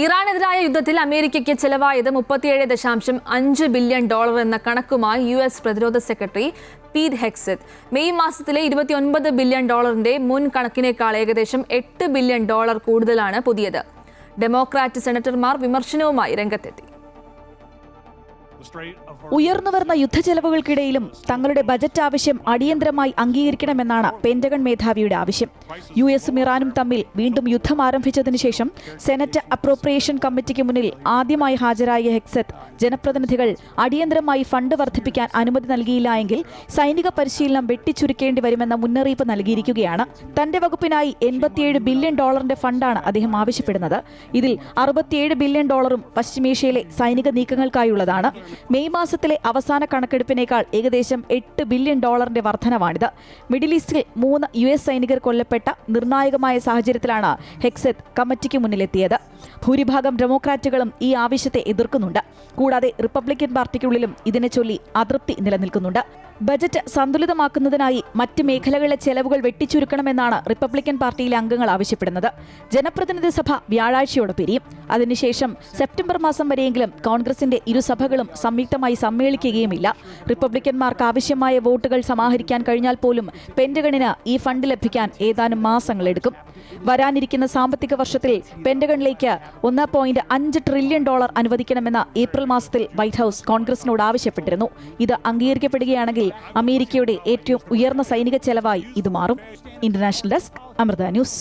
ഇറാനെതിരായ യുദ്ധത്തിൽ അമേരിക്കയ്ക്ക് ചെലവായത് $37.5 ബില്യൺ എന്ന കണക്കുമായി യുഎസ് പ്രതിരോധ സെക്രട്ടറി പീറ്റ് ഹെഗ്സെത്ത്. മെയ് മാസത്തിലെ $29 ബില്യൺ മുൻ കണക്കിനേക്കാൾ ഏകദേശം $8 ബില്യൺ കൂടുതലാണ് പുതിയത്. ഡെമോക്രാറ്റ് സെനറ്റർമാർ വിമർശനവുമായി രംഗത്തെത്തി. ഉയർന്നുവരുന്ന യുദ്ധച്ചെലവുകൾക്കിടയിലും തങ്ങളുടെ ബജറ്റ് ആവശ്യം അടിയന്തരമായി അംഗീകരിക്കണമെന്നാണ് പെന്റഗൺ മേധാവിയുടെ ആവശ്യം. യുഎസും ഇറാനും തമ്മിൽ വീണ്ടും യുദ്ധം ആരംഭിച്ചതിനു ശേഷം സെനറ്റ് അപ്രോപ്രിയേഷൻ കമ്മിറ്റിക്ക് മുന്നിൽ ആദ്യമായി ഹാജരായ ഹെഗ്സെത്ത് ജനപ്രതിനിധികൾ അടിയന്തരമായി ഫണ്ട് വർദ്ധിപ്പിക്കാൻ അനുമതി നൽകിയില്ല എങ്കിൽ സൈനിക പരിശീലനം വെട്ടിച്ചുരുക്കേണ്ടി വരുമെന്ന മുന്നറിയിപ്പ് നൽകിയിരിക്കുകയാണ്. തന്റെ വകുപ്പിനായി $87 ബില്യൺ ഫണ്ടാണ് അദ്ദേഹം ആവശ്യപ്പെടുന്നത്. ഇതിൽ $67 ബില്യൺ പശ്ചിമേഷ്യയിലെ സൈനിക നീക്കങ്ങൾക്കായുള്ളതാണ്. മെയ് മാസത്തിലെ അവസാന കണക്കെടുപ്പിനേക്കാൾ ഏകദേശം $8 ബില്യൺ വർധനവാണിത്. മിഡിൽ ഈസ്റ്റിൽ 3 US സൈനികർ കൊല്ലപ്പെട്ട നിർണായകമായ സാഹചര്യത്തിലാണ് ഹെഗ്സെത്ത് കമ്മിറ്റിക്ക് മുന്നിലെത്തിയത്. ഭൂരിഭാഗം ഡെമോക്രാറ്റുകളും ഈ ആവശ്യത്തെ എതിർക്കുന്നുണ്ട്. കൂടാതെ റിപ്പബ്ലിക്കൻ പാർട്ടിക്കുള്ളിലും ഇതിനെ ചൊല്ലി അതൃപ്തി നിലനിൽക്കുന്നുണ്ട്. ബജറ്റ് സന്തുലിതമാക്കുന്നതിനായി മറ്റ് മേഖലകളിലെ ചെലവുകൾ വെട്ടിച്ചുരുക്കണമെന്നാണ് റിപ്പബ്ലിക്കൻ പാർട്ടിയിലെ അംഗങ്ങൾ ആവശ്യപ്പെടുന്നത്. ജനപ്രതിനിധി സഭ വ്യാഴാഴ്ചയോടെ പിരിയും. അതിനുശേഷം സെപ്റ്റംബർ മാസം വരെയെങ്കിലും കോൺഗ്രസിന്റെ ഇരുസഭകളും സംയുക്തമായി സമ്മേളിക്കുകയുമില്ല. റിപ്പബ്ലിക്കന്മാർക്ക് ആവശ്യമായ വോട്ടുകൾ സമാഹരിക്കാൻ കഴിഞ്ഞാൽ പോലും പെന്റഗണിന് ഈ ഫണ്ട് ലഭിക്കാൻ ഏതാനും മാസങ്ങളെടുക്കും. വരാനിരിക്കുന്ന സാമ്പത്തിക വർഷത്തിൽ പെന്റഗണിലേക്ക് $1.5 ട്രില്യൺ അനുവദിക്കണമെന്ന് ഏപ്രിൽ മാസത്തിൽ വൈറ്റ് ഹൌസ് കോൺഗ്രസിനോട് ആവശ്യപ്പെട്ടിരുന്നു. ഇത് അംഗീകരിക്കപ്പെടുകയാണെങ്കിൽ അമേരിക്കയുടെ ഏറ്റവും ഉയർന്ന സൈനിക ചെലവായി ഇത് മാറും. International desk, Amrita news.